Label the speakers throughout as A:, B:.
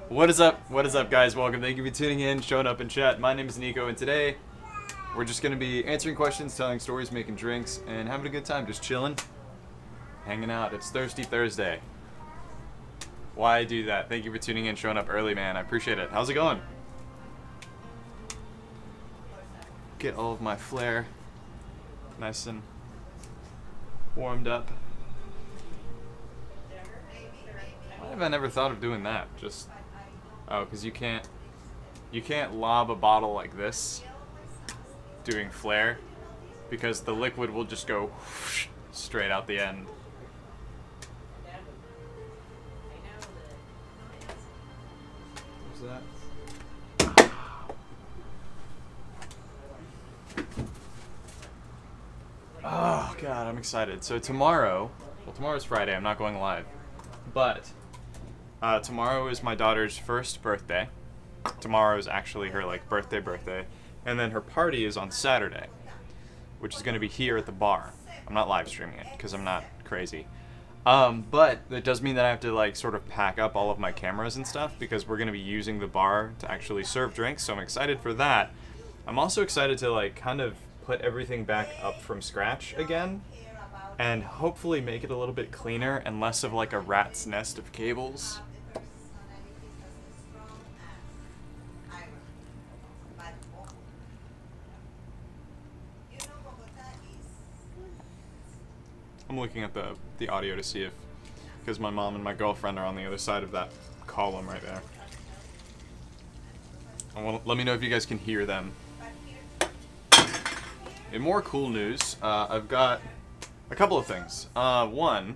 A: What is up? What is up, guys? Welcome. Thank you for tuning in, showing up in chat. My name is Nico, and today we're just going to be answering questions, telling stories, making drinks, and having a good time. Just chilling, hanging out. It's Thirsty Thursday. Why do that? Thank you for tuning in, showing up early, man. I appreciate it. How's it going? Get all of my flair nice and warmed up. Why have I never thought of doing that? Just... oh, because you can't lob a bottle like this doing flare, because the liquid will just go straight out the end. What's that? Oh god, I'm excited. So tomorrow's Friday, I'm not going live, but tomorrow is my daughter's first birthday. Tomorrow is actually her birthday, and then her party is on Saturday, which is going to be here at the bar. I'm not live streaming it because I'm not crazy, but it does mean that I have to sort of pack up all of my cameras and stuff, because we're going to be using the bar to actually serve drinks. So I'm excited for that. I'm also excited to kind of put everything back up from scratch again, and hopefully make it a little bit cleaner and less of a rat's nest of cables. I'm looking at the audio to see if, because my mom and my girlfriend are on the other side of that column right there. Let me know if you guys can hear them. In more cool news, I've got a couple of things. One,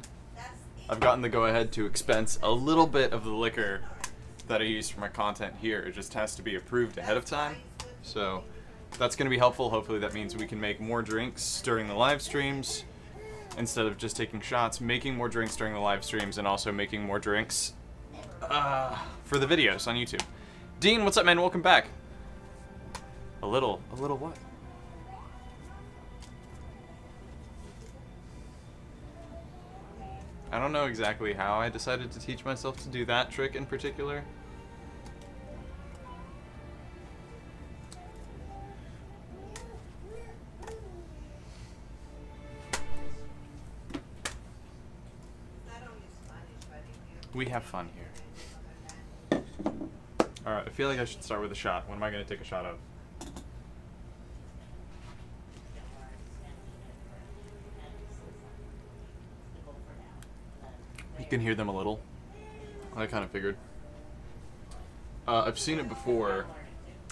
A: I've gotten the go-ahead to expense a little bit of the liquor that I use for my content here. It just has to be approved ahead of time. So that's going to be helpful. Hopefully that means we can make more drinks during the live streams instead of just taking shots, making more drinks during the live streams, and also making more drinks for the videos on YouTube. Dean, what's up, man? Welcome back. A little what? I don't know exactly how I decided to teach myself to do that trick in particular. We have fun here. Alright, I feel like I should start with a shot. What am I going to take a shot of? You can hear them a little. I kind of figured. I've seen it before.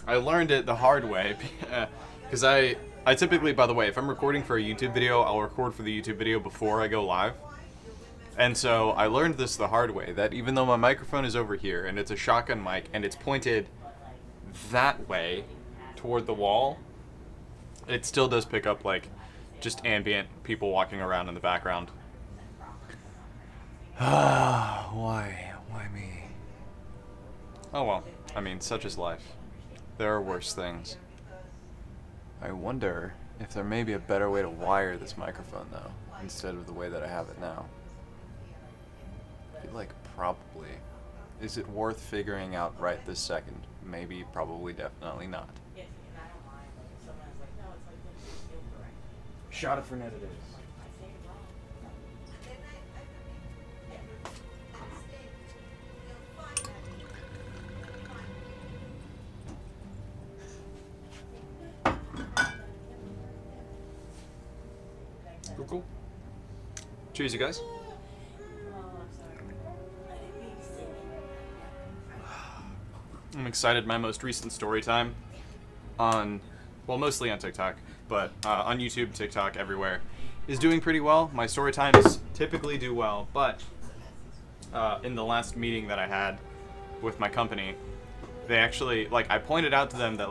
A: I learned it the hard way, because I typically, by the way, if I'm recording for a YouTube video, I'll record for the YouTube video before I go live. And so I learned this the hard way, that even though my microphone is over here, and it's a shotgun mic, and it's pointed that way toward the wall, it still does pick up just ambient people walking around in the background. Why me? Oh well, I mean, such is life. There are worse things. I wonder if there may be a better way to wire this microphone, though, instead of the way that I have it now. I feel like probably. Is it worth figuring out right this second? Maybe, probably, definitely not. Shot of Fernet it is. Cool. Cheers, you guys. I'm excited. My most recent story time on, well, mostly on TikTok, but on YouTube, TikTok, everywhere, is doing pretty well. My story times typically do well, but in the last meeting that I had with my company, they actually, I pointed out to them that,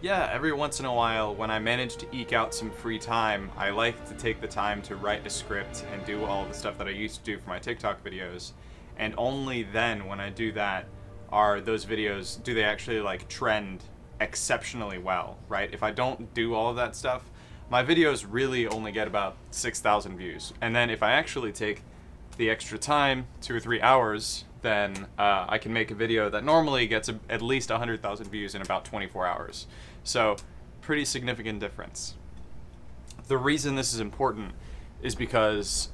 A: yeah, every once in a while, when I manage to eke out some free time, I like to take the time to write a script and do all the stuff that I used to do for my TikTok videos. And only then, when I do that, are those videos, do they actually trend exceptionally well, right? If I don't do all of that stuff, my videos really only get about 6,000 views. And then if I actually take the extra time, 2 or 3 hours, then I can make a video that normally gets at least 100,000 views in about 24 hours. So, pretty significant difference. The reason this is important is because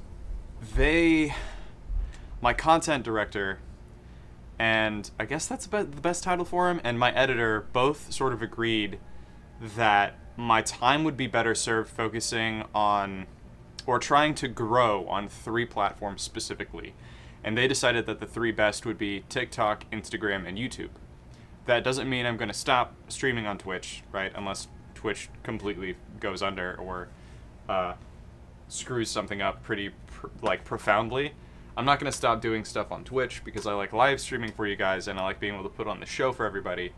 A: my content director, and I guess that's the best title for him, and my editor both sort of agreed that my time would be better served focusing on, or trying to grow on 3 platforms specifically. And they decided that the 3 best would be TikTok, Instagram, and YouTube. That doesn't mean I'm going to stop streaming on Twitch, right? Unless Twitch completely goes under or screws something up pretty profoundly. I'm not going to stop doing stuff on Twitch because I like live streaming for you guys and I like being able to put on the show for everybody.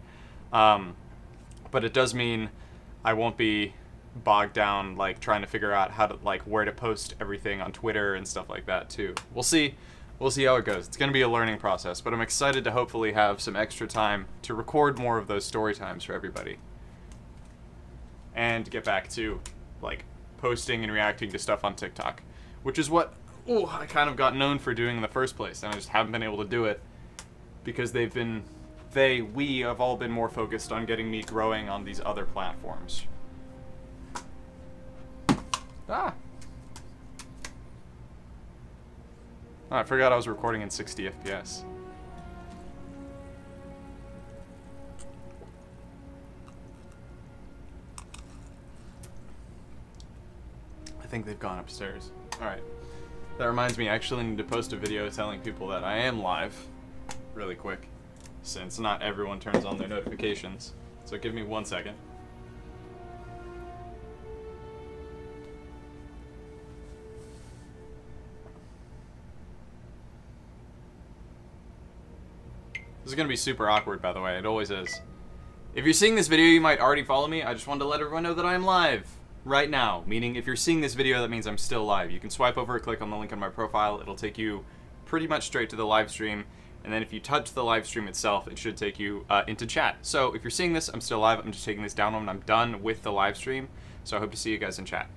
A: But it does mean I won't be bogged down like trying to figure out how to where to post everything on Twitter and stuff like that too. We'll see how it goes. It's going to be a learning process, but I'm excited to hopefully have some extra time to record more of those story times for everybody. And get back to posting and reacting to stuff on TikTok, which is what I kind of got known for doing in the first place, and I just haven't been able to do it because we have all been more focused on getting me growing on these other platforms. Oh, I forgot I was recording in 60 FPS. I think they've gone upstairs. Alright. That reminds me, I actually need to post a video telling people that I am live really quick, since not everyone turns on their notifications. So give me 1 second. This is going to be super awkward, by the way. It always is. If you're seeing this video, you might already follow me. I just wanted to let everyone know that I am live right now. Meaning, if you're seeing this video, that means I'm still live. You can swipe over or click on the link on my profile. It'll take you pretty much straight to the live stream. And then if you touch the live stream itself, it should take you into chat. So if you're seeing this, I'm still live. I'm just taking this down when I'm done with the live stream. So I hope to see you guys in chat.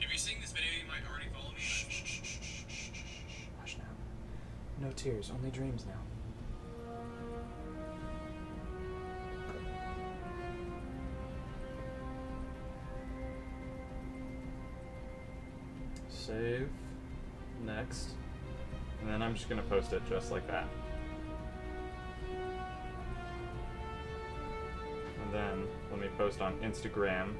A: If you're seeing this video, you might already follow me. Hush now. No tears, only dreams now. Save. Next. And then I'm just going to post it just like that. And then let me post on Instagram.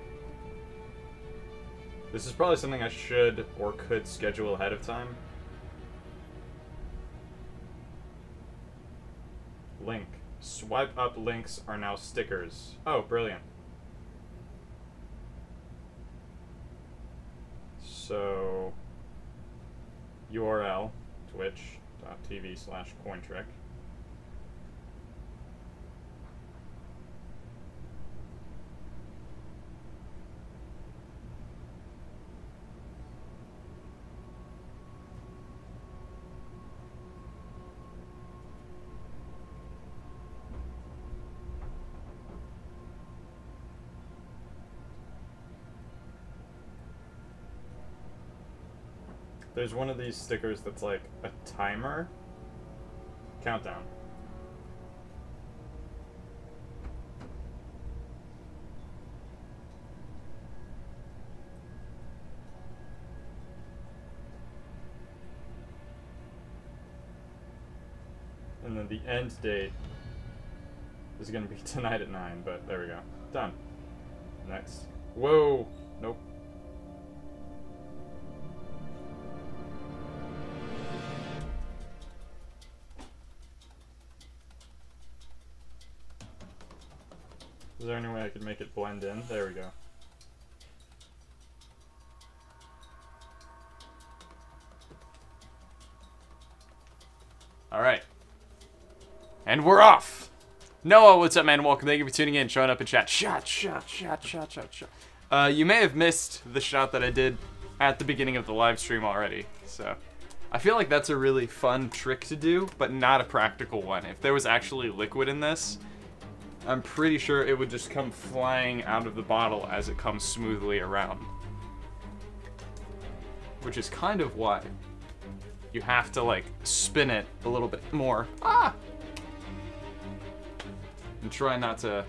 A: This is probably something I should or could schedule ahead of time. Link. Swipe up links are now stickers. Oh, brilliant. So, URL, twitch.tv/cointrick. There's one of these stickers that's like a timer. Countdown. And then the end date is going to be tonight at 9, but there we go. Done. Next. Whoa! Nope. Is there any way I could make it blend in? There we go. Alright. And we're off! Noah, what's up, man? Welcome. Thank you for tuning in, showing up in chat. Shot. You may have missed the shot that I did at the beginning of the live stream already, so... I feel like that's a really fun trick to do, but not a practical one. If there was actually liquid in this, I'm pretty sure it would just come flying out of the bottle as it comes smoothly around. Which is kind of why you have to like spin it a little bit more. Ah! And try not to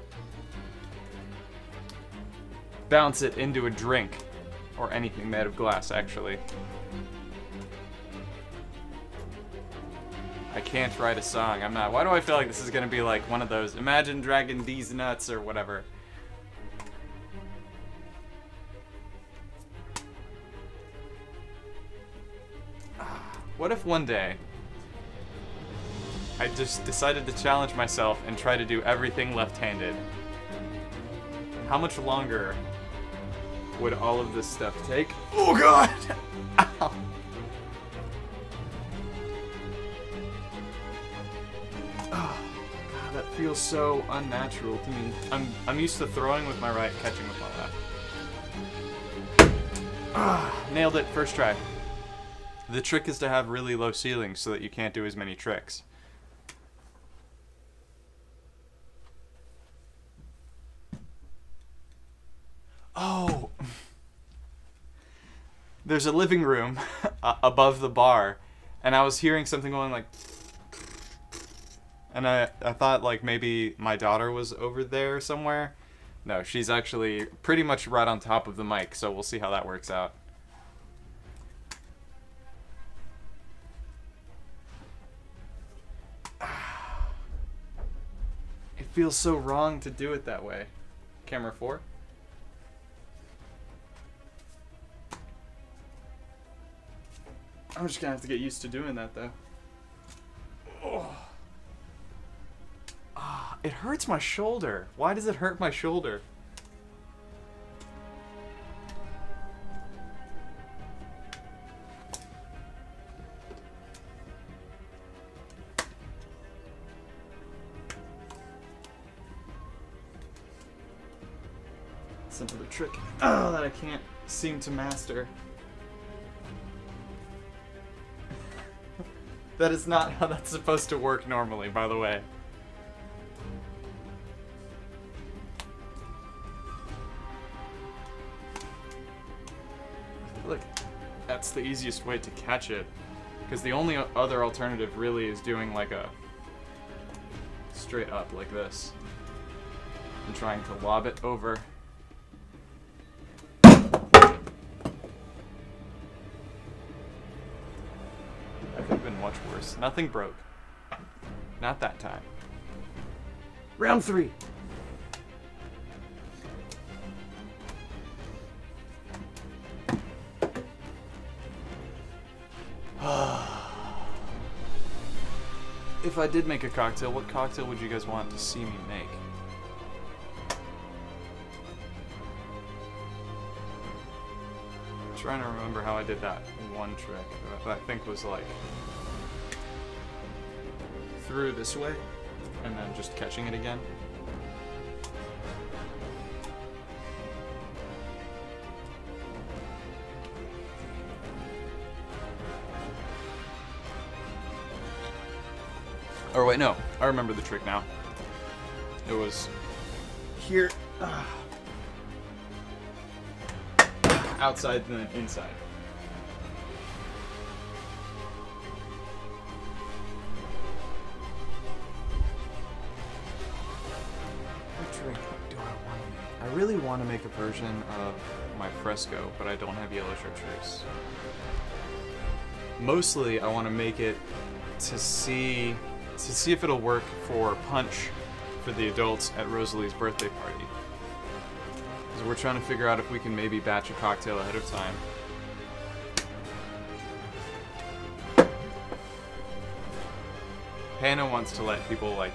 A: bounce it into a drink or anything made of glass, actually. I can't write a song. I'm not. Why do I feel like this is gonna be like one of those Imagine Dragon These Nuts or whatever? What if one day I just decided to challenge myself and try to do everything left-handed? How much longer would all of this stuff take? Oh god! Ow. Oh, god, that feels so unnatural to me. I'm used to throwing with my right, catching with my left. Ah, nailed it, first try. The trick is to have really low ceilings so that you can't do as many tricks. Oh! There's a living room above the bar, and I was hearing something going like... And I thought like maybe my daughter was over there somewhere. No, she's actually pretty much right on top of the mic, so we'll see how that works out. It feels so wrong to do it that way. Camera 4. I'm just gonna have to get used to doing that though. Oh. Ah, it hurts my shoulder. Why does it hurt my shoulder? It's another trick that I can't seem to master. That is not how that's supposed to work normally, by the way. I feel like that's the easiest way to catch it. Because the only other alternative really is doing like a straight up like this. And trying to lob it over. Much worse. Nothing broke. Not that time. Round 3. If I did make a cocktail, what cocktail would you guys want to see me make? I'm trying to remember how I did that one trick that I think was like through this way, and then just catching it again. Or wait, no, I remember the trick now. It was here, outside and then inside. I really want to make a version of my fresco, but I don't have yellow chartreuse. Mostly, I want to make it to see if it'll work for punch for the adults at Rosalie's birthday party. Because we're trying to figure out if we can maybe batch a cocktail ahead of time. Hannah wants to let people like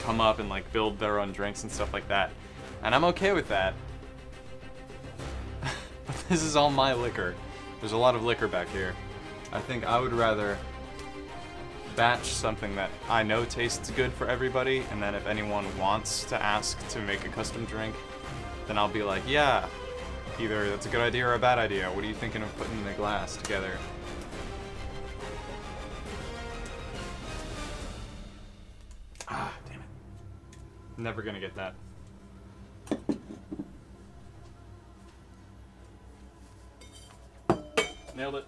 A: come up and like build their own drinks and stuff like that. And I'm okay with that. But this is all my liquor. There's a lot of liquor back here. I think I would rather batch something that I know tastes good for everybody, and then if anyone wants to ask to make a custom drink, then I'll be like, yeah, either that's a good idea or a bad idea. What are you thinking of putting in a glass together? Ah, damn it. Never gonna get that. Nailed it.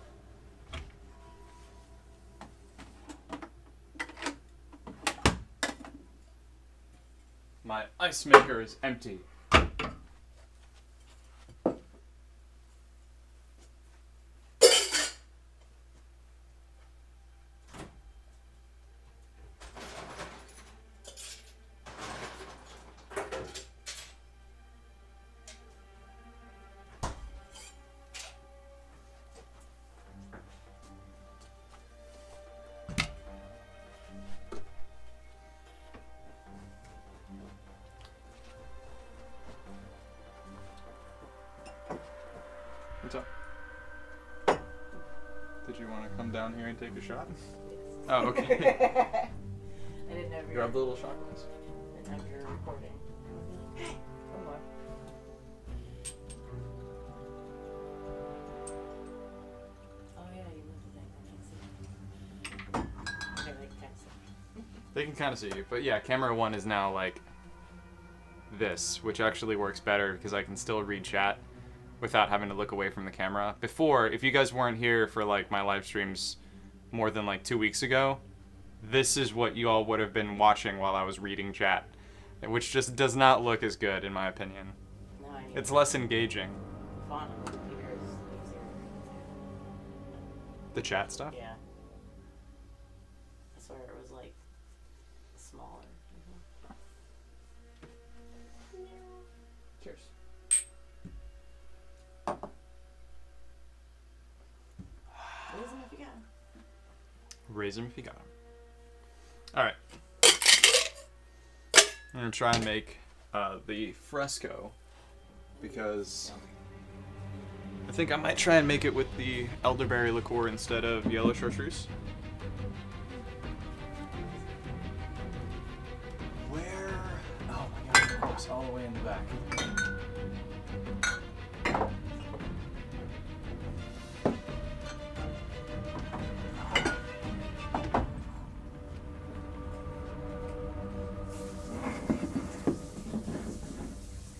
A: my ice maker is empty. What's up? Did you want to come down here and take a shot?
B: Yes.
A: Oh, okay.
B: I didn't know if you
A: Grab the little shot glass.
B: didn't know if you were recording. Come on. Oh yeah, you moved the thing. I can't see. Okay, they can't see.
A: They can kind of see you, but yeah, camera 1 is now like this, which actually works better because I can still read chat without having to look away from the camera. Before, if you guys weren't here for like my live streams more than like 2 weeks ago, this is what you all would have been watching while I was reading chat, which just does not look as good in my opinion.
B: No, I need
A: It's less engaging.
B: the font on the computer is easier.
A: The chat stuff?
B: Yeah. I swear it was like smaller.
A: Cheers.
B: Raise them if you got 'em.
A: Raise them if you got them. Alright. I'm going to try and make the fresco because I think I might try and make it with the elderberry liqueur instead of yellow chartreuse. Where? Oh my god, of course, all the way in the back.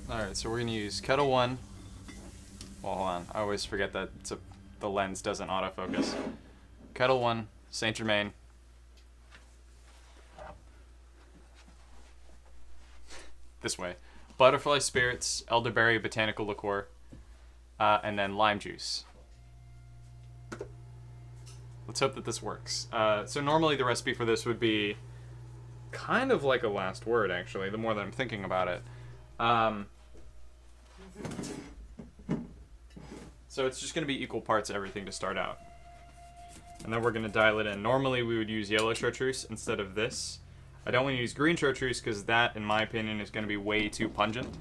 A: Alright, so we're going to use kettle 1. Well, hold on. I always forget that the lens doesn't autofocus. Kettle 1, Saint Germain. This way. Butterfly spirits, elderberry botanical liqueur, and then lime juice. Let's hope that this works. So normally the recipe for this would be kind of like a last word, actually, the more that I'm thinking about it. So it's just going to be equal parts of everything to start out. And then we're going to dial it in. Normally we would use yellow chartreuse instead of this. I don't want to use green chartreuse because that, in my opinion, is going to be way too pungent.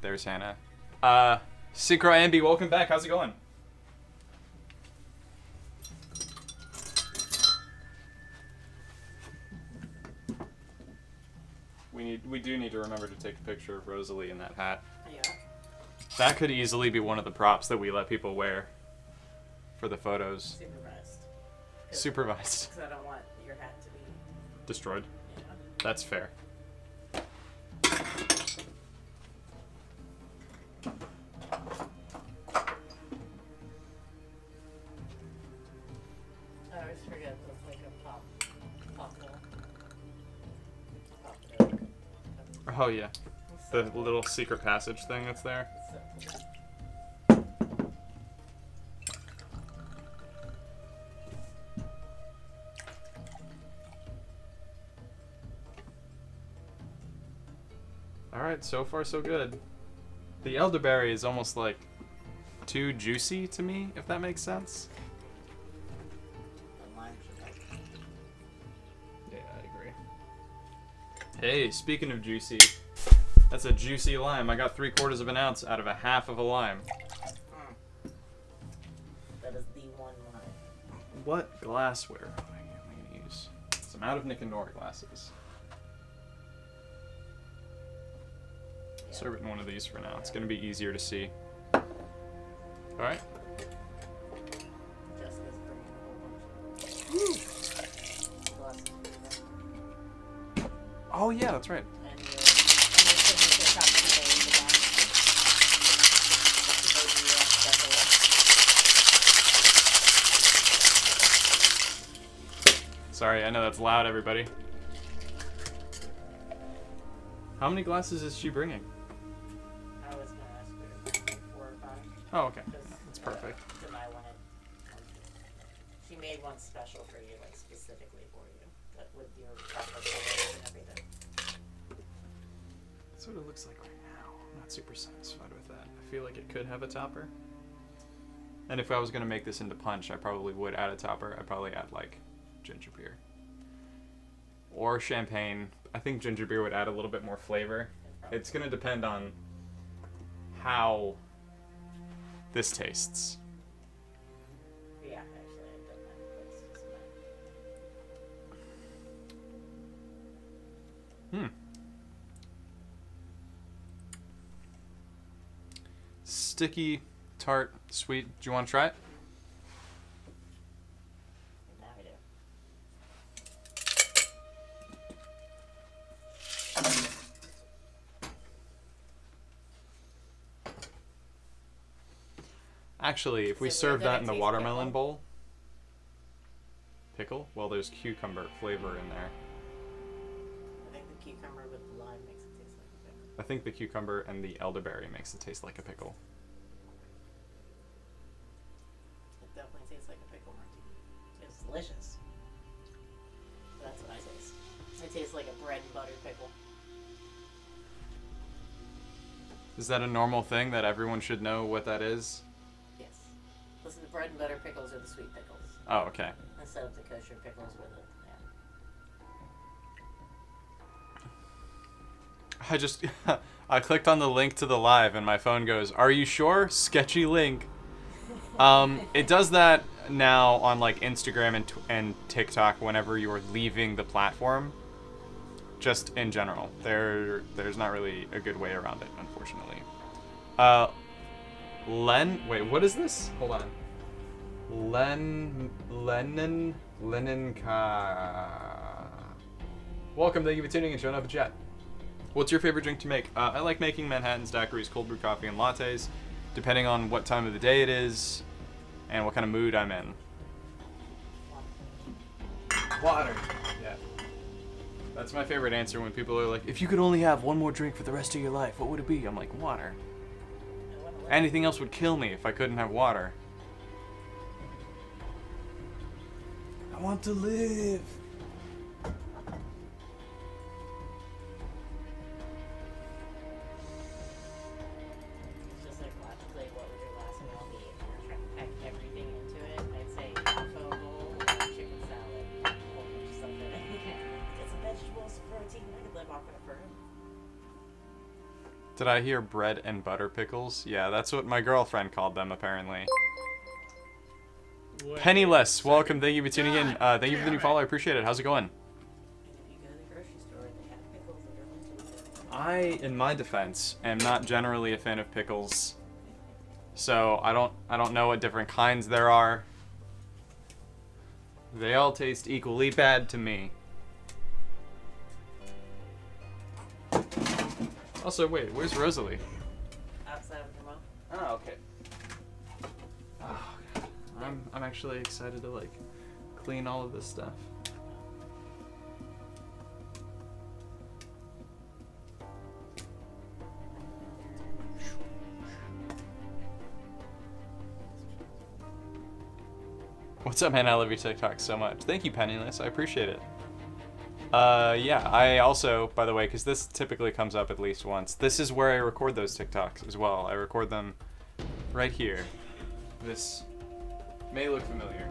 A: There's Hannah. Synchro Ambi, welcome back. How's it going? We do need to remember to take a picture of Rosalie in that hat.
B: Yeah.
A: That could easily be one of the props that we let people wear for the photos.
B: Supervised.
A: Supervised.
B: Because I don't want your hat to be.
A: Destroyed.
B: Yeah.
A: That's fair.
B: I always forget there's like a pop hole.
A: Oh yeah, the little secret passage thing that's there. Alright, so far so good. The elderberry is almost like too juicy to me, if that makes sense.
B: The lime should help.
A: Yeah, I agree. Hey, speaking of juicy, that's a juicy lime. I got 3/4 of an ounce out of a half of a lime.
B: That is the one lime.
A: What glassware am I going to use? Some out of Nick and Nora glasses.
B: Yeah.
A: Serve it in one of these for now. It's going to be easier to see. Alright.
B: Jessica's bringing a whole bunch of glasses for you.
A: Oh yeah, that's right.
B: And your signature cappuccino in the back.
A: Sorry, I know that's loud, everybody. How many glasses is she bringing?
B: I was gonna ask her like 4 or 5.
A: Oh, okay.
B: Because
A: That's perfect.
B: I wanted. She made one special for you, like specifically for you, but with your proper colors and everything.
A: That's what it looks like right now. I'm not super satisfied with that. I feel like it could have a topper. And if I was going to make this into punch, I probably would add a topper. I'd probably add, like, ginger beer. Or champagne. I think ginger beer would add a little bit more flavor. It's going to depend on how this tastes.
B: Yeah, actually, I don't mind. It's just fine.
A: Sticky, tart, sweet. Do you want to try it?
B: Now we do.
A: Actually, if we
B: So
A: serve
B: we're gonna
A: that in the
B: taste
A: watermelon
B: pickle?
A: bowl. Pickle? Well, there's cucumber flavor in there.
B: I think the cucumber with the lime makes it taste like a pickle.
A: I think the cucumber and the elderberry makes it taste like a pickle.
B: It definitely tastes like a pickle martini. It's delicious. That's what I taste. It tastes like a bread and butter pickle.
A: Is that a normal thing that everyone should know what that is?
B: Yes. Listen, the bread and butter pickles are the sweet pickles.
A: Oh, okay.
B: Instead of the kosher pickles with it. Yeah.
A: I just I clicked on the link to the live and my phone goes, "Are you sure? Sketchy link." It does that now on like Instagram and TikTok whenever you're leaving the platform. Just in general, there's not really a good way around it, unfortunately. Wait, what is this? Hold on. Leninka. Welcome, thank you for tuning in, showing up in chat. What's your favorite drink to make? I like making Manhattans, daiquiris, cold brew coffee, and lattes, depending on what time of the day it is and what kind of mood I'm in. Water. Yeah. That's my favorite answer when people are like, if you could only have one more drink for the rest of your life, what would it be? I'm like, water. Anything else would kill me if I couldn't have water. I want to live.
B: It's just like logically, what would your last meal be? If you were trying to pack everything into it, I'd say taco bowl or chicken salad, a whole bunch of stuff in it. Get some vegetables, protein. I could live off it for him.
A: Did I hear bread and butter pickles? Yeah, that's what my girlfriend called them, apparently.
C: Wait
A: Penniless,
C: a second.
A: welcome. Thank you for tuning in. Thank you for the new
C: damn
A: follow. I appreciate it. How's it going?
B: And if you go to the grocery store, they have pickles in their lunches.
A: I, in my defense, am not generally a fan of pickles. So I don't know what different kinds there are. They all taste equally bad to me. Also, wait, where's Rosalie?
B: Outside of your mouth.
A: Oh, okay. Oh, God. I'm actually excited to like clean all of this stuff. What's up, man? I love your TikTok so much. Thank you, Penniless. I appreciate it. Yeah, I also, by the way, because this typically comes up at least once, this is where I record those TikToks as well. I record them right here. This may look familiar.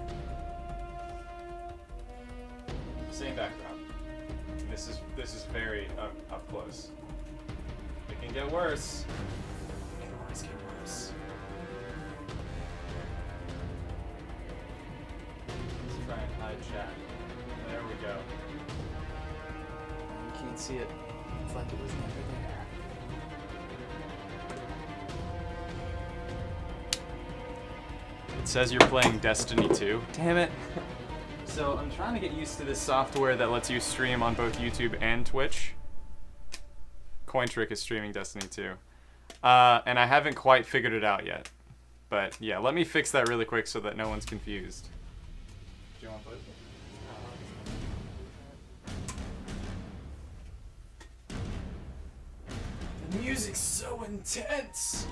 A: Same background. This is very up close. It can get worse. It can always get worse. Let's try and hide chat. There we go. You can't see it. It's like it was never there. It says you're playing Destiny 2. Damn it. So I'm trying to get used to this software that lets you stream on both YouTube and Twitch. Cointrick is streaming Destiny 2. And I haven't quite figured it out yet. But yeah, let me fix that really quick so that no one's confused. Do you want to play? music's so intense!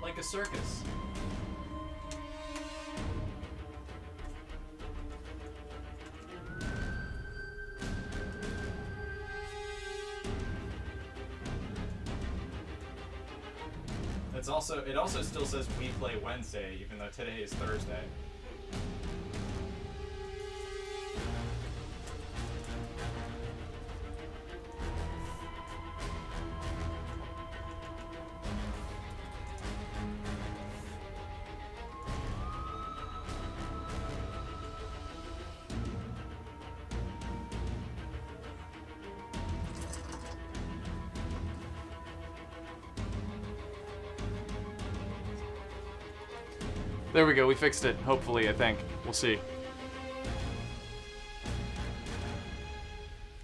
A: Like a circus. It also still says we play Wednesday, even though today is Thursday. There we go, we fixed it, hopefully, I think. We'll see.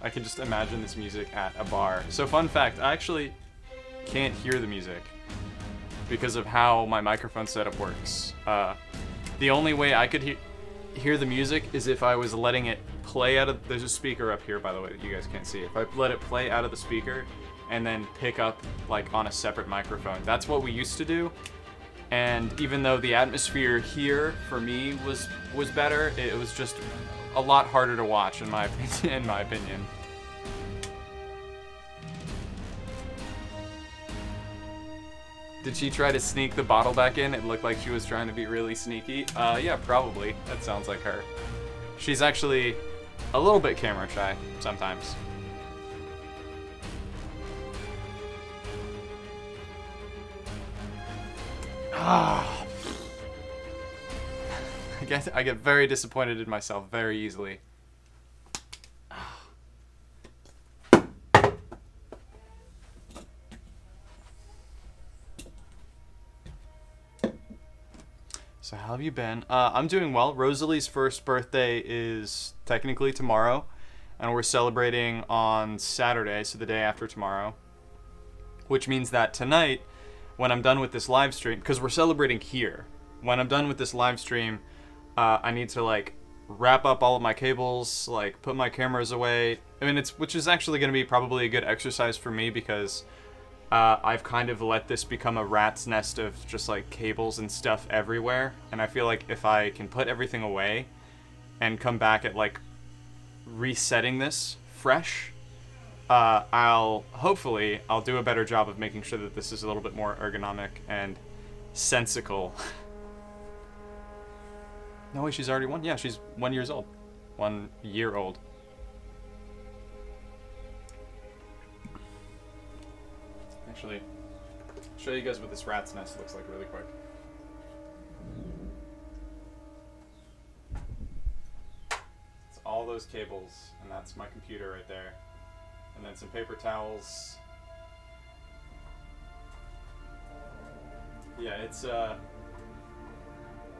A: I can just imagine this music at a bar. So fun fact, I actually can't hear the music because of how my microphone setup works. The only way I could hear the music is if I was letting it play out of... There's a speaker up here, by the way, that you guys can't see. If I let it play out of the speaker and then pick up, like, on a separate microphone. That's what we used to do. And even though the atmosphere here for me was better, it was just a lot harder to watch in my opinion. Did she try to sneak the bottle back in? It looked like she was trying to be really sneaky. Yeah, probably. That sounds like her. She's actually a little bit camera shy sometimes. Ah. I get very disappointed in myself very easily. So how have you been? I'm doing well. Rosalie's first birthday is technically tomorrow, and we're celebrating on Saturday, so the day after tomorrow. Which means that tonight, when I'm done with this live stream, because we're celebrating here, when I'm done with this live stream, I need to like wrap up all of my cables, like put my cameras away. I mean, which is actually going to be probably a good exercise for me because I've kind of let this become a rat's nest of just like cables and stuff everywhere. And I feel like if I can put everything away and come back at like resetting this fresh, I'll do a better job of making sure that this is a little bit more ergonomic and sensical. No way, she's already one? Yeah, she's 1 year old. 1 year old. Actually, I'll show you guys what this rat's nest looks like really quick. It's all those cables, and that's my computer right there. And then some paper towels. Yeah, it's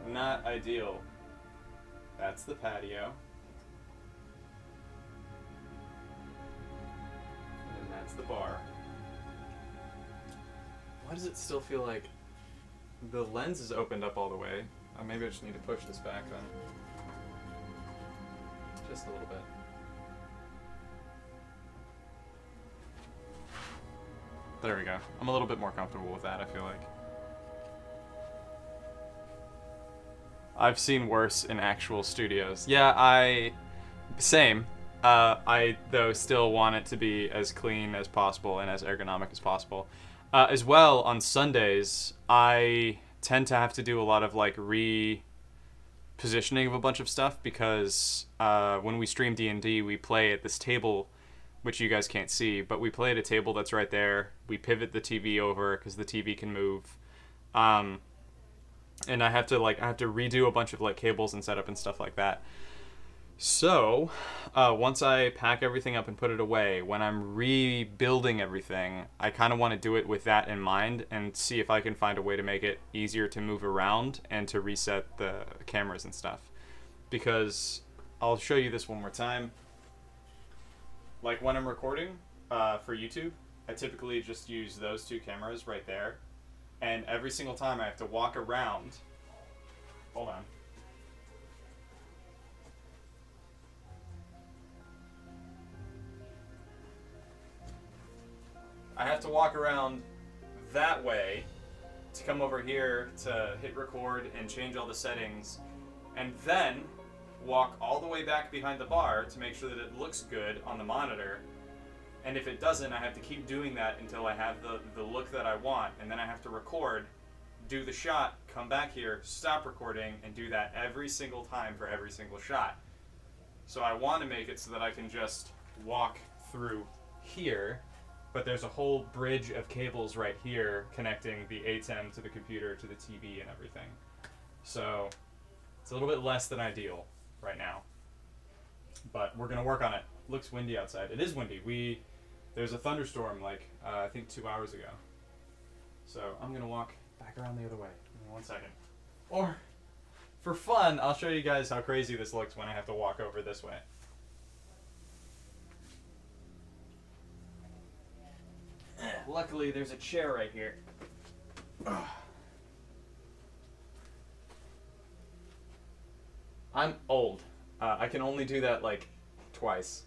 A: not ideal. That's the patio. And that's the bar. Why does it still feel like the lens is opened up all the way? Maybe I just need to push this back then. Just a little bit. There we go. I'm a little bit more comfortable with that, I feel like. I've seen worse in actual studios. Yeah, same. I, though, still want it to be as clean as possible and as ergonomic as possible. As well, on Sundays, I tend to have to do a lot of, like, repositioning of a bunch of stuff because when we stream D&D, we play at this table, which you guys can't see, but we play at a table that's right there. We pivot the TV over because the TV can move. And I have to redo a bunch of like cables and setup and stuff like that. So, once I pack everything up and put it away, when I'm rebuilding everything, I kind of want to do it with that in mind and see if I can find a way to make it easier to move around and to reset the cameras and stuff. Because I'll show you this one more time. Like when I'm recording for YouTube, I typically just use those two cameras right there. And every single time I have to walk around. Hold on. I have to walk around that way to come over here to hit record and change all the settings, and then walk all the way back behind the bar to make sure that it looks good on the monitor. And if it doesn't, I have to keep doing that until I have the look that I want, and then I have to record, do the shot, come back here, stop recording, and do that every single time for every single shot. So I want to make it so that I can just walk through here, but there's a whole bridge of cables right here connecting the ATEM to the computer to the TV and everything. So it's a little bit less than ideal right now, but we're gonna work on it. Looks windy outside. It is windy. There's a thunderstorm like I think 2 hours ago. So I'm gonna walk back around the other way. Give me 1 second. Or for fun, I'll show you guys how crazy this looks when I have to walk over this way. Luckily, there's a chair right here. I'm old. I can only do that like twice.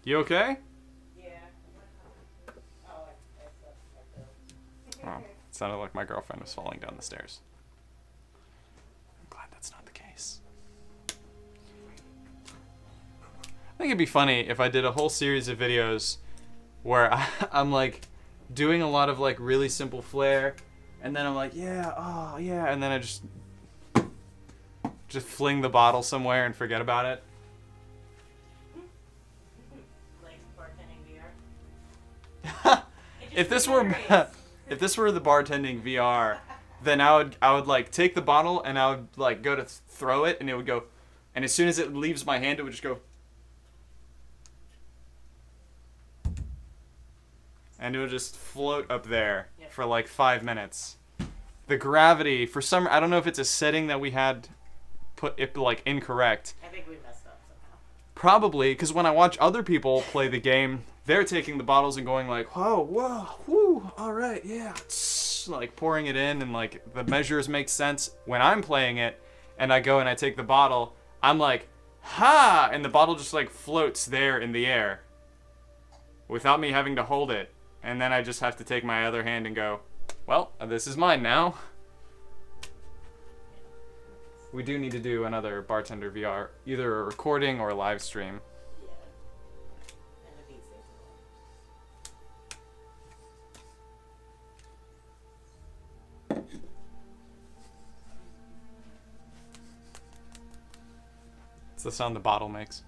A: You okay?
B: Yeah.
A: Oh, it sounded like my girlfriend was falling down the stairs. I'm glad that's not the case. I think it'd be funny if I did a whole series of videos where I'm like doing a lot of like really simple flair, and then I'm like, yeah, oh yeah, and then I just fling the bottle somewhere and forget about it.
B: Like bartending VR.
A: If this were the bartending VR, then I would like take the bottle and I would like go to throw it, and it would go, and as soon as it leaves my hand, it would just go. And it would just float up there for like 5 minutes. The gravity, for some, I don't know if it's a setting that we had put it like incorrect.
B: I think we messed up somehow.
A: Probably, because when I watch other people play the game, they're taking the bottles and going like, whoa, whoa, whoo, all right, yeah, like pouring it in, and like the measures make sense. When I'm playing it and I go and I take the bottle, I'm like, ha, and the bottle just like floats there in the air without me having to hold it. And then I just have to take my other hand and go, well, this is mine now. We do need to do another bartender VR, either a recording or a live stream.
B: Yeah. And the beat safe.
A: It's the sound the bottle makes.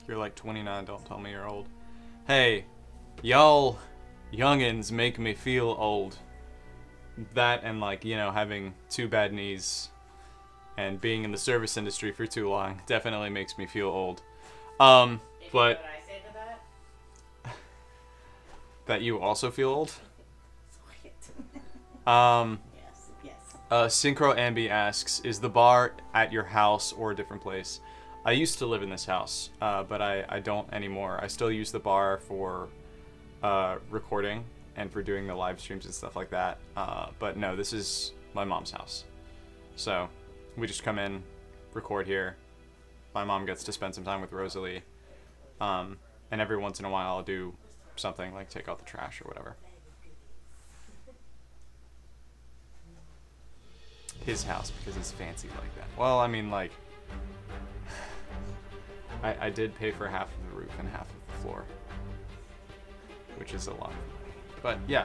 A: You're like 29, don't tell me you're old. Hey, y'all youngins make me feel old. That and like, you know, having 2 bad knees and being in the service industry for too long definitely makes me feel old.
B: Did you know
A: But
B: what I say to that?
A: that you also feel old?
B: Yes.
A: Synchro Ambi asks, is the bar at your house or a different place? I used to live in this house, but I don't anymore. I still use the bar for recording and for doing the live streams and stuff like that. But no, this is my mom's house. So we just come in, record here. My mom gets to spend some time with Rosalie. And every once in a while I'll do something like take out the trash or whatever. His house, because it's fancy like that. Well, I mean, like, I did pay for half of the roof and half of the floor, which is a lot. But yeah,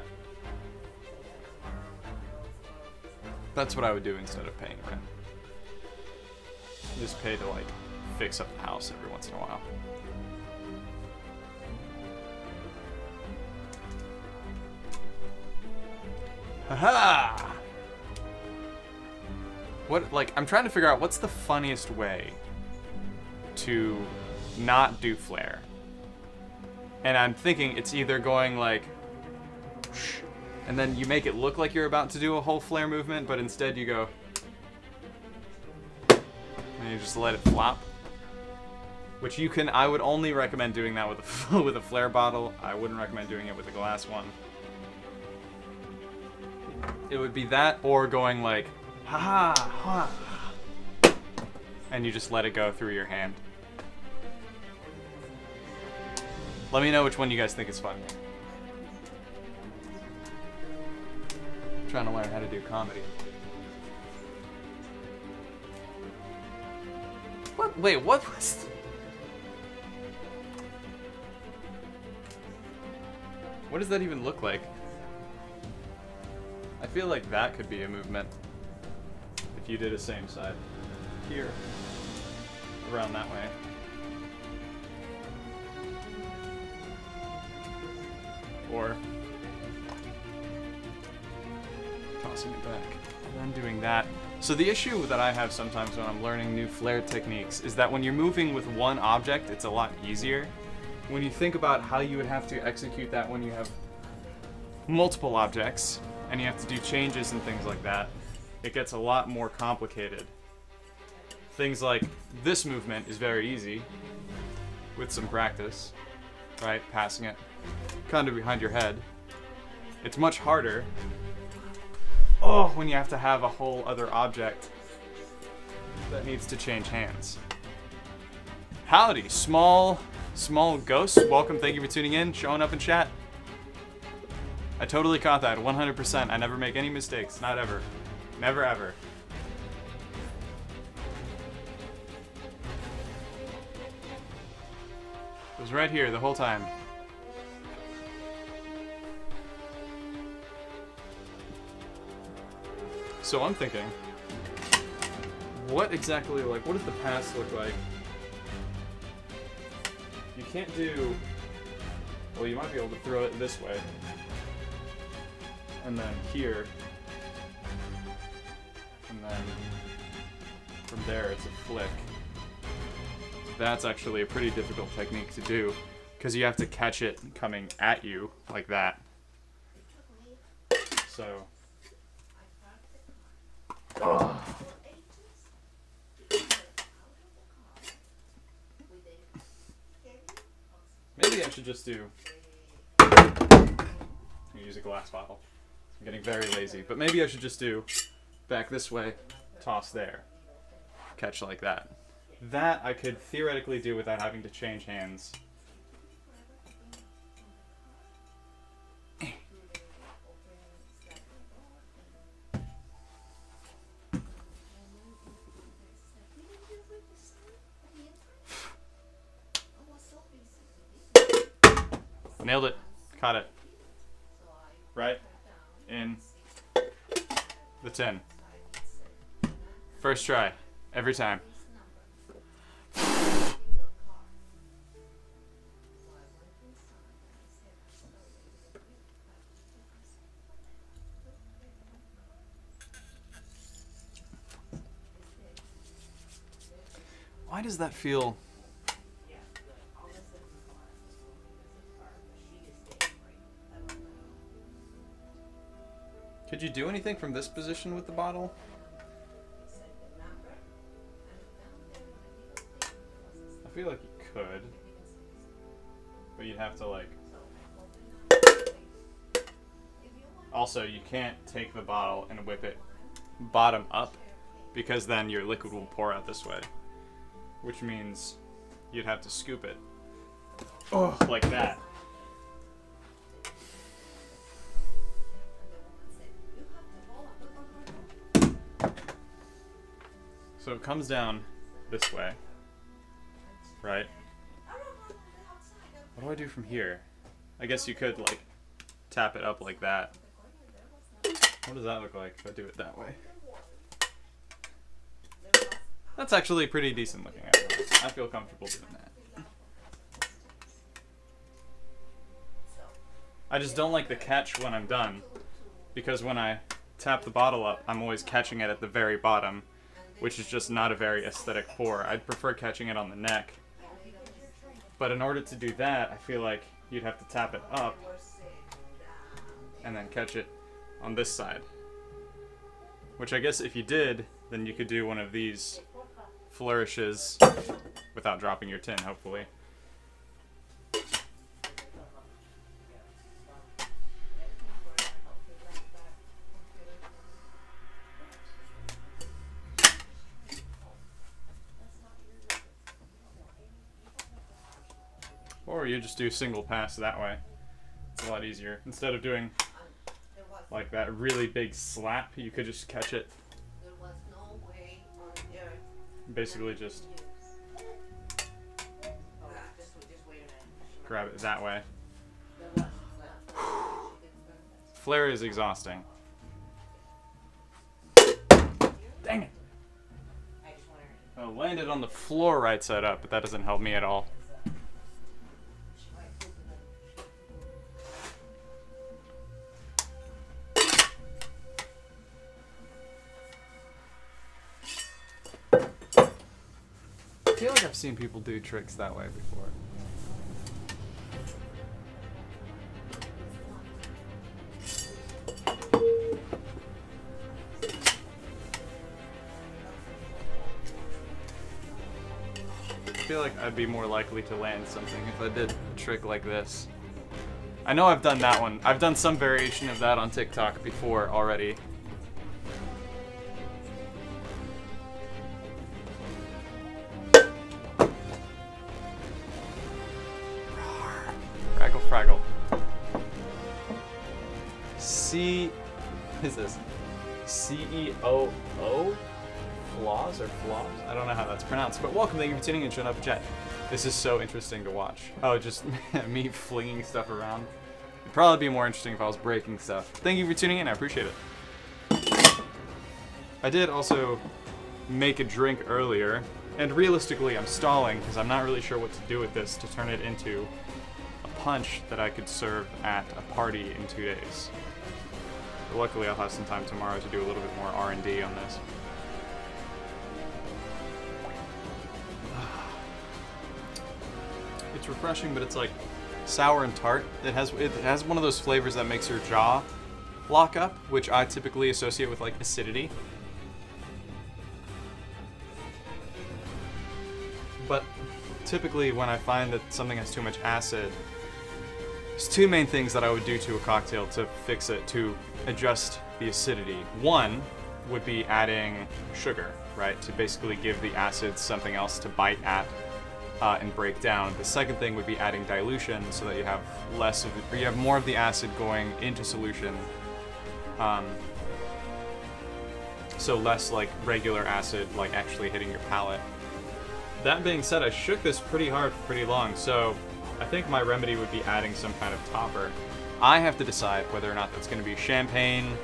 A: that's what I would do instead of paying rent. Just pay to like fix up the house every once in a while. Haha! What, like, I'm trying to figure out what's the funniest way to not do flare. And I'm thinking it's either going like, and then you make it look like you're about to do a whole flare movement, but instead you go, and you just let it flop. Which you can, I would only recommend doing that with a, with a flare bottle. I wouldn't recommend doing it with a glass one. It would be that or going like, ha ha ha, and you just let it go through your hand. Let me know which one you guys think is fun. I'm trying to learn how to do comedy. What? Wait, what was... What does that even look like? I feel like that could be a movement. If you did a same side. Here. Around that way. Or tossing it back. And then doing that. So the issue that I have sometimes when I'm learning new flare techniques is that when you're moving with one object, it's a lot easier. When you think about how you would have to execute that when you have multiple objects, and you have to do changes and things like that, it gets a lot more complicated. Things like this movement is very easy with some practice, right? Passing it kind of behind your head. It's much harder when you have to have a whole other object that needs to change hands. Howdy, small ghost. Welcome, thank you for tuning in, showing up in chat. I totally caught that, 100%. I never make any mistakes, not ever. Never ever. It was right here the whole time. So I'm thinking, what exactly, like, what does the pass look like? You can't do, well, you might be able to throw it this way. And then here. And then from there it's a flick. That's actually a pretty difficult technique to do because you have to catch it coming at you like that. So. Maybe I should just do. Use a glass bottle. I'm getting very lazy, but maybe I should just do back this way, toss there, catch like that. That I could theoretically do without having to change hands. Nailed it. Caught it. Right in the 10. First try. Every time. Why does that feel... Could you do anything from this position with the bottle? I feel like you could. But you'd have to like... Also, you can't take the bottle and whip it bottom up because then your liquid will pour out this way. Which means you'd have to scoop it. Oh, like that. So it comes down this way, right? What do I do from here? I guess you could like tap it up like that. What does that look like if I do it that way? That's actually pretty decent looking. I feel comfortable doing that. I just don't like the catch when I'm done, because when I tap the bottle up, I'm always catching it at the very bottom, which is just not a very aesthetic pour. I'd prefer catching it on the neck. But in order to do that, I feel like you'd have to tap it up and then catch it on this side. Which I guess if you did, then you could do one of these flourishes without dropping your tin, hopefully. Or you just do single pass that way. It's a lot easier. Instead of doing like that really big slap, you could just catch it. Basically just grab it that way. Flare is exhausting. Dang it! I landed on the floor right side up, but that doesn't help me at all. I feel like I've seen people do tricks that way before. I feel like I'd be more likely to land something if I did a trick like this. I know I've done that one. I've done some variation of that on TikTok before already. Fraggle Fraggle. What is this? CEO? Flaws or flaws? I don't know how that's pronounced, but welcome, thank you for tuning in, showing up chat. This is so interesting to watch. Oh, just me flinging stuff around. It'd probably be more interesting if I was breaking stuff. Thank you for tuning in, I appreciate it. I did also make a drink earlier, and realistically I'm stalling because I'm not really sure what to do with this to turn it into a punch that I could serve at a party in 2 days. But luckily I'll have some time tomorrow to do a little bit more R&D on this. It's refreshing, but it's like sour and tart. It has one of those flavors that makes your jaw lock up, which I typically associate with like acidity. But typically when I find that something has too much acid, there's two main things that I would do to a cocktail to fix it, to adjust the acidity. One would be adding sugar, right? To basically give the acid something else to bite at. And break down. The second thing would be adding dilution so that you have less of or you have more of the acid going into solution. So less like regular acid like actually hitting your palate. That being said, I shook this pretty hard for pretty long, so I think my remedy would be adding some kind of topper. I have to decide whether or not that's going to be champagne,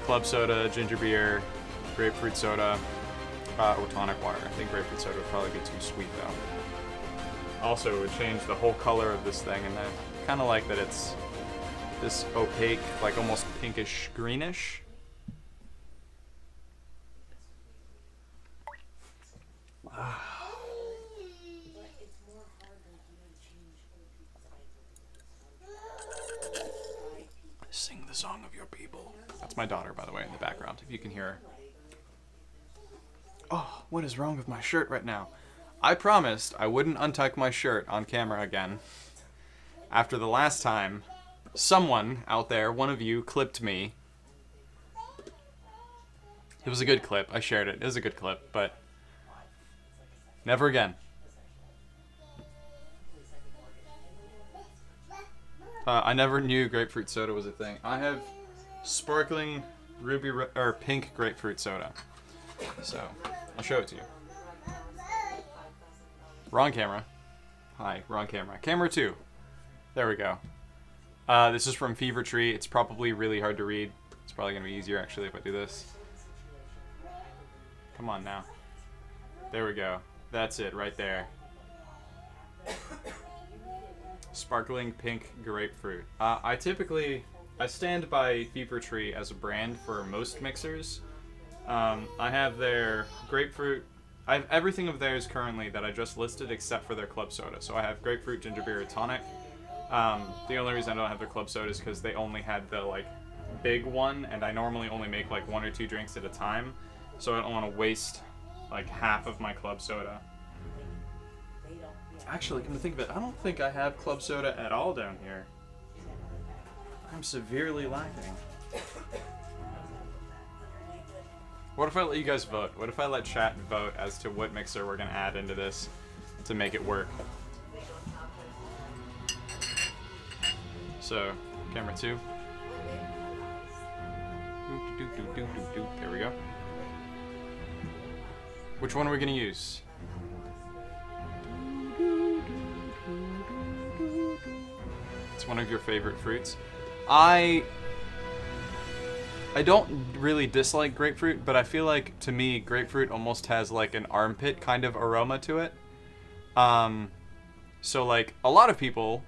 A: club soda, ginger beer, grapefruit soda, or tonic water. I think grapefruit soda would probably be too sweet though. Also, it would change the whole color of this thing, and I kind of like that it's this opaque, like almost pinkish greenish. Sing the song of your people. That's my daughter, by the way, in the background, if you can hear her. Oh, what is wrong with my shirt right now? I promised I wouldn't untuck my shirt on camera again. After the last time, someone out there, one of you, clipped me. It was a good clip. I shared it. It was a good clip, but never again. I never knew grapefruit soda was a thing. I have sparkling ruby or pink grapefruit soda. So, I'll show it to you. Wrong camera. Hi, wrong camera. Camera 2. There we go. This is from Fever Tree. It's probably really hard to read. It's probably going to be easier, actually, if I do this. Come on now. There we go. That's it, right there. Sparkling pink grapefruit. I stand by Fever Tree as a brand for most mixers. I have their grapefruit. I have everything of theirs currently that I just listed except for their club soda. So I have grapefruit, ginger beer, tonic. The only reason I don't have their club soda is because they only had the like big one, and I normally only make like 1 or 2 drinks at a time. So I don't want to waste like half of my club soda. Actually, come to think of it, I don't think I have club soda at all down here. I'm severely lacking. What if I let you guys vote? What if I let chat vote as to what mixer we're going to add into this to make it work? So, camera 2. There we go. Which one are we gonna use? It's one of your favorite fruits. I don't really dislike grapefruit, but I feel like, to me, grapefruit almost has like an armpit kind of aroma to it. So like a lot of people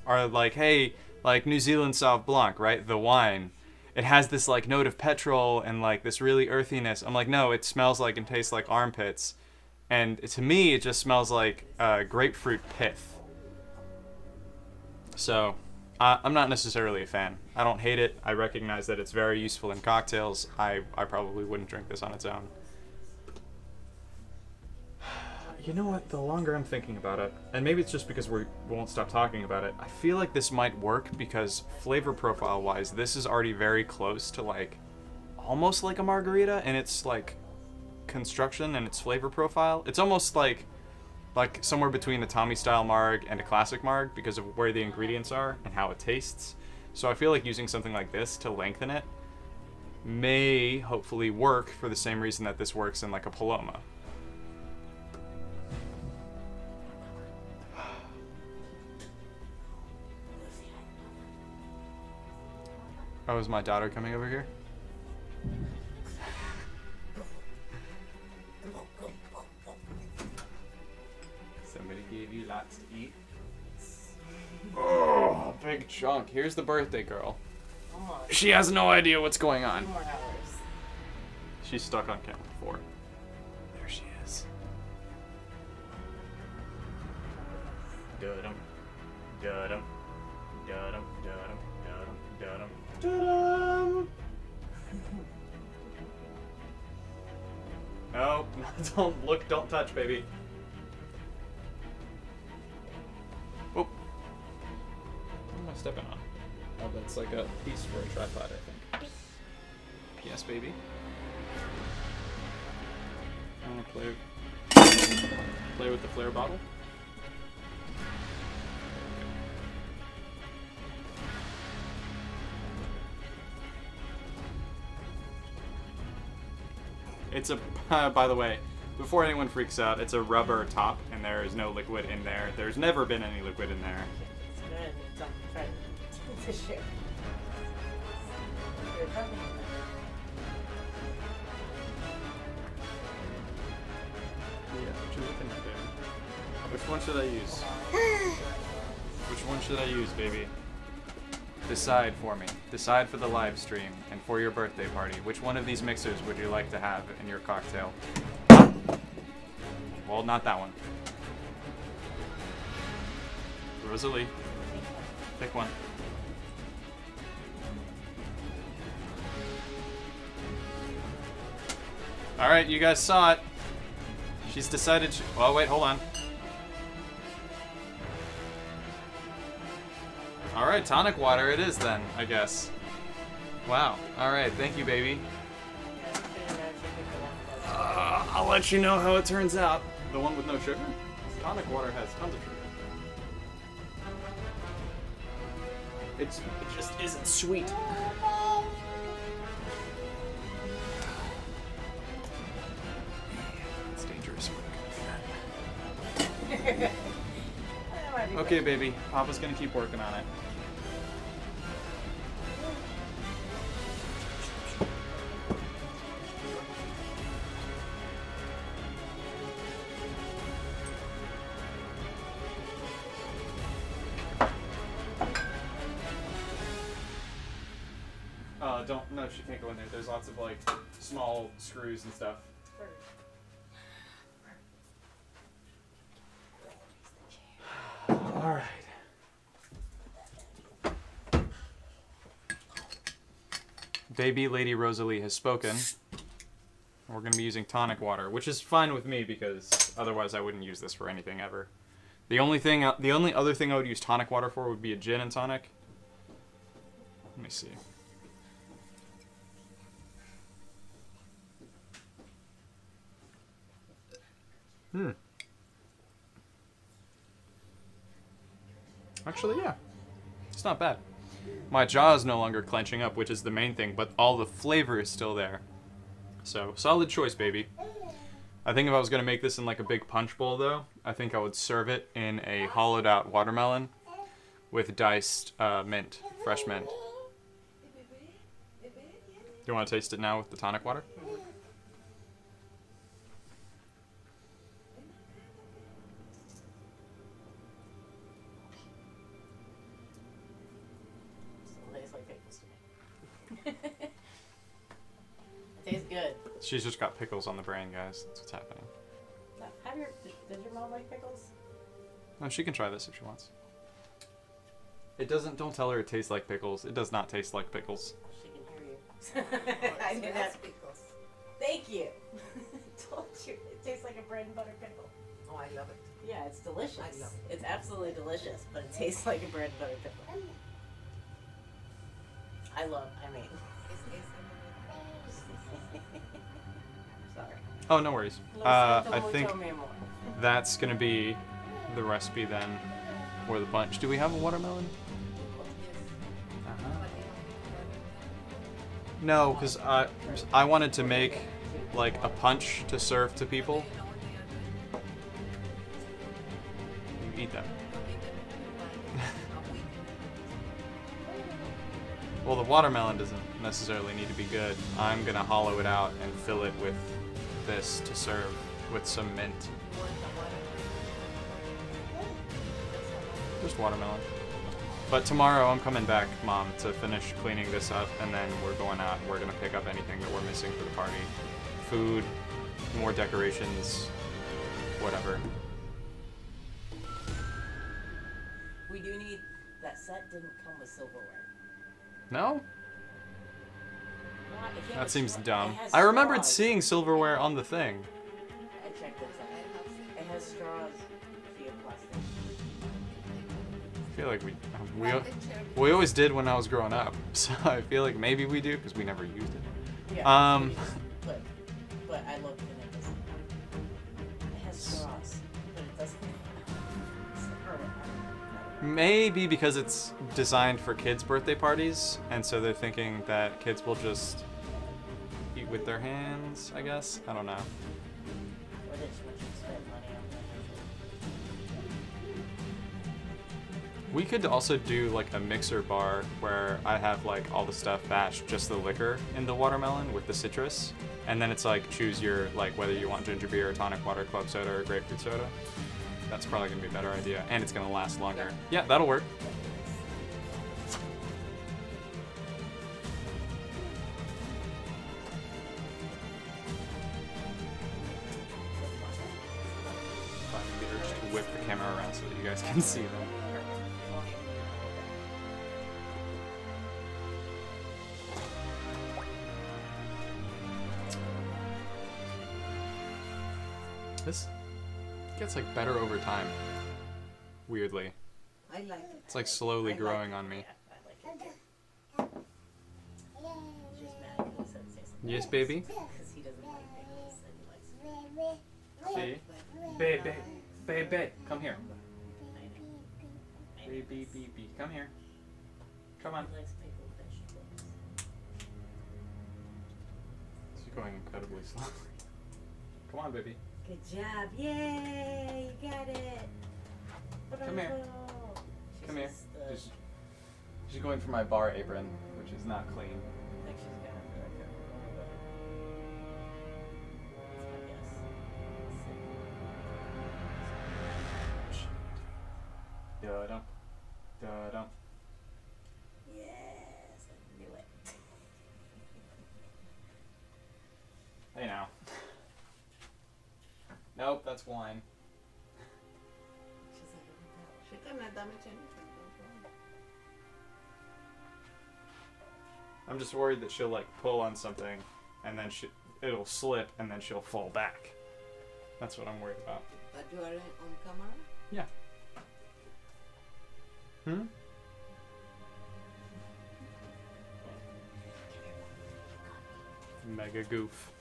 A: are like, hey, like New Zealand Sauv Blanc, right? The wine. It has this like note of petrol and like this really earthiness. I'm like, no, it smells like and tastes like armpits. And to me, it just smells like grapefruit pith. So I'm not necessarily a fan. I don't hate it. I recognize that it's very useful in cocktails. I probably wouldn't drink this on its own. You know what? The longer I'm thinking about it, and maybe it's just because we won't stop talking about it, I feel like this might work because flavor profile-wise, this is already very close to like almost like a margarita in its like construction and its flavor profile. It's almost like somewhere between a Tommy style marg and a classic marg because of where the ingredients are and how it tastes. So I feel like using something like this to lengthen it may hopefully work for the same reason that this works in like a Paloma. Oh, is my daughter coming over here? Somebody gave you lots to eat? Oh, big chunk. Here's the birthday girl.
B: Oh,
A: She has no idea what's going on.
B: 2 more hours.
A: She's stuck on camera 4. There she is. Da-dum. Da-dum. Da-dum. Da-dum. Da-dum. Da-dum. Da-dum. No, don't look, don't touch, baby. Oh. What am I stepping on? Oh, that's like a piece for a tripod, I think. Yes, baby. I want to play with the flare bottle. It's a, by the way, before anyone freaks out, it's a rubber top, and there is no liquid in there. There's never been any liquid in there.
B: It's good. It's on front tissue. You're rubbing it.
A: Yeah, what you looking at, baby? Which one should I use? Which one should I use, baby? Decide for me. Decide for the live stream and for your birthday party. Which one of these mixers would you like to have in your cocktail? Well, not that one. Rosalie, pick one. Alright, you guys saw it. She's decided well, wait, hold on. Alright, tonic water it is then, I guess. Wow. Alright, thank you, baby. I'll let you know how it turns out. The one with no sugar? Tonic water has tons of sugar. It just isn't sweet. It's dangerous work. Okay, baby. Papa's gonna keep working on it. No, she can't go in there. There's lots of like small screws and stuff. All right. Baby Lady Rosalie has spoken. We're going to be using tonic water, which is fine with me because otherwise I wouldn't use this for anything ever. The only other thing I would use tonic water for would be a gin and tonic. Let me see. Actually, yeah. It's not bad. My jaw is no longer clenching up, which is the main thing, but all the flavor is still there. So, solid choice, baby. I think if I was going to make this in like a big punch bowl, though, I think I would serve it in a hollowed out watermelon with diced mint, fresh mint. You want to taste it now with the tonic water?
B: Still tastes like pickles to me. It tastes good.
A: She's just got pickles on the brain, guys. That's what's happening.
B: Does your mom like pickles?
A: No, she can try this if she wants. It doesn't. Don't tell her it tastes like pickles. It does not taste like pickles.
B: She can hear you. I did not.
C: Pickles.
B: Thank you. Told you. It tastes like a bread and butter pickle.
C: Oh, I love it.
B: Yeah, it's delicious.
C: I love it.
B: It's absolutely delicious, but it tastes like a bread and butter pickle. I mean. Sorry.
A: Oh, no worries.
B: Lo
A: I
B: siento
A: think
B: mucho, mi amor.
A: that's gonna be the recipe then, or the punch. Do we have a watermelon? No, because I wanted to make like a punch to serve to people. You eat that. Well, the watermelon doesn't necessarily need to be good. I'm gonna hollow it out and fill it with this to serve with some mint. Just watermelon. But tomorrow I'm coming back, Mom, to finish cleaning this up, and then we're going out. We're gonna pick up anything that we're missing for the party. Food, more decorations, whatever.
B: We do need. That set didn't come with silverware.
A: No?
B: It came
A: That
B: with
A: seems
B: straw-
A: dumb.
B: it has
A: I remembered
B: straws.
A: seeing silverware on the thing.
B: I checked this out. It has straws via plastic.
A: I feel like we always did when I was growing up, so I feel like maybe we do because we never used it.
B: Yeah. But I looked and it doesn't. It has straws, but it doesn't.
A: Maybe because it's designed for kids' birthday parties, and so they're thinking that kids will just eat with their hands, I guess. I don't know.
B: Or they just want you to spend money on that.
A: We could also do like a mixer bar where I have like all the stuff batched, just the liquor in the watermelon with the citrus, and then it's like choose your like whether you want ginger beer or tonic water, club soda, or grapefruit soda. That's probably gonna be a better idea, and it's gonna last longer. Yeah, that'll work. Finding the urge to whip the camera around so that you guys can see them. This gets like better over time. Weirdly.
C: I like it.
A: It's like slowly growing on me.
B: Yeah, I like it. She's mad because he said say something.
A: Yes, baby?
B: Because he doesn't like pickles and he likes
A: See? Babe, babe, babe, come here.
B: I know.
A: Baby, baby, come here. Come on.
B: He likes pickled vegetables.
A: She's going incredibly slowly. Come on, baby.
B: Good job. Yay! You got it.
A: Come here.
B: Bravo.
A: Come here.
B: She's the-
A: She's going for my bar apron, which is not clean.
B: I think she's gonna have to like it. That's my guess.
A: Da-dum. Da-dum.
B: Yes, I knew it.
A: Hey now. Nope, that's wine.
C: She cannot damage anything.
A: I'm just worried that she'll like pull on something, and then it'll slip, and then she'll fall back. That's what I'm worried about.
C: But you are on camera?
A: Yeah. Hmm? Mega goof.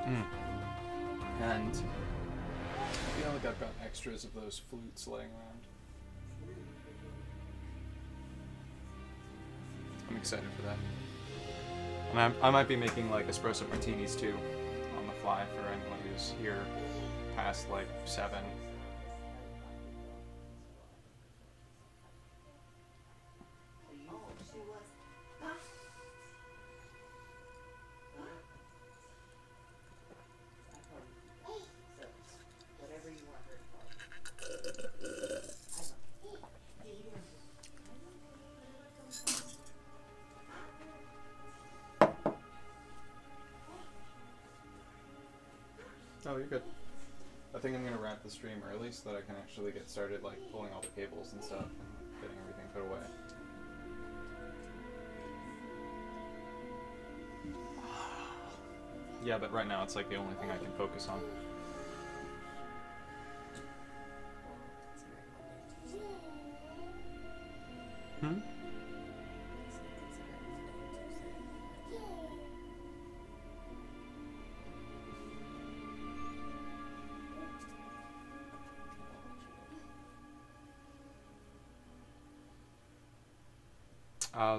A: Mm. And I feel like I've got extras of those flutes laying around. I'm excited for that. And I might be making like espresso martinis too on the fly for anyone who's here past like 7. Oh, you're good. I think I'm gonna wrap the stream early so that I can actually get started like pulling all the cables and stuff and getting everything put away. Yeah, but right now it's like the only thing I can focus on. Hmm?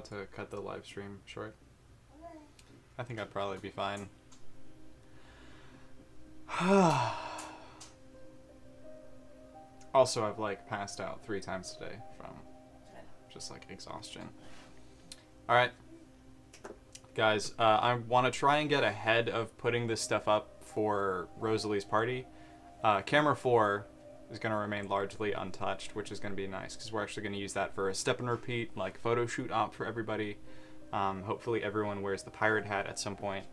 A: To cut the live stream short. I think I'd probably be fine. Also, I've like passed out 3 times today from just like exhaustion. Alright. Guys, I want to try and get ahead of putting this stuff up for Rosalie's party. Camera 4 is going to remain largely untouched, which is going to be nice because we're actually going to use that for a step and repeat, like photo shoot op for everybody. Hopefully everyone wears the pirate hat at some point.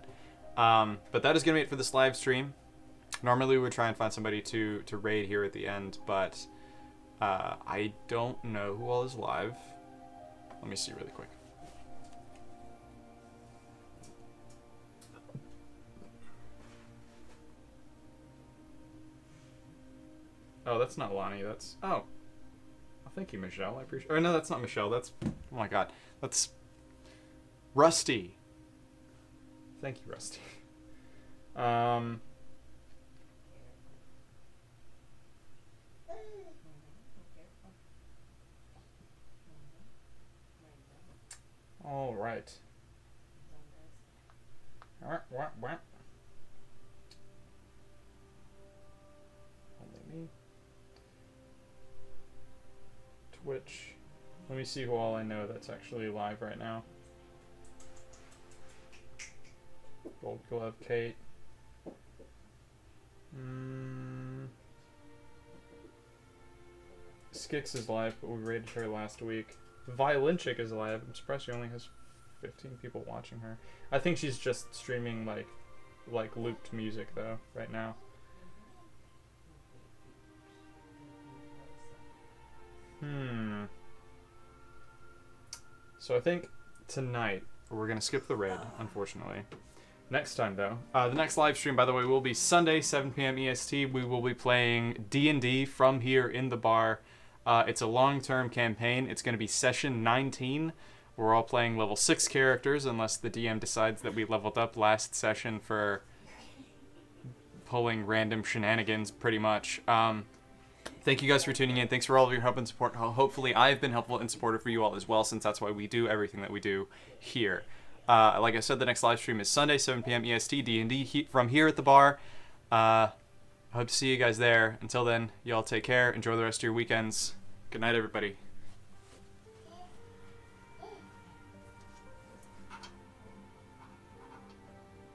A: But that is going to be it for this live stream. Normally we would try and find somebody to raid here at the end, but I don't know who all is live. Let me see really quick. Oh, that's not Lonnie. That's... Oh. Well, thank you, Michelle. I appreciate... Oh, no, that's not Michelle. That's... Oh, my God. That's... Rusty. Thank you, Rusty. All right. Only me. Twitch. Let me see who all I know that's actually live right now. Gold Glove, Kate. Skix is live, but we rated her last week. Violin Chick is live. I'm surprised she only has 15 people watching her. I think she's just streaming like looped music though right now. So I think tonight we're gonna skip the raid, unfortunately. Next time though, the next live stream, by the way, will be Sunday, 7 p.m. EST. We will be playing D&D from here in the bar. It's a long-term campaign. It's going to be session 19. We're all playing level 6 characters, unless the DM decides that we leveled up last session for pulling random shenanigans, pretty much. Thank you guys for tuning in. Thanks for all of your help and support. Hopefully I've been helpful and supportive for you all as well, since that's why we do everything that we do here. Like I said, the next live stream is Sunday, 7 p.m. EST, D&D from here at the bar. I hope to see you guys there. Until then, y'all take care. Enjoy the rest of your weekends. Good night, everybody.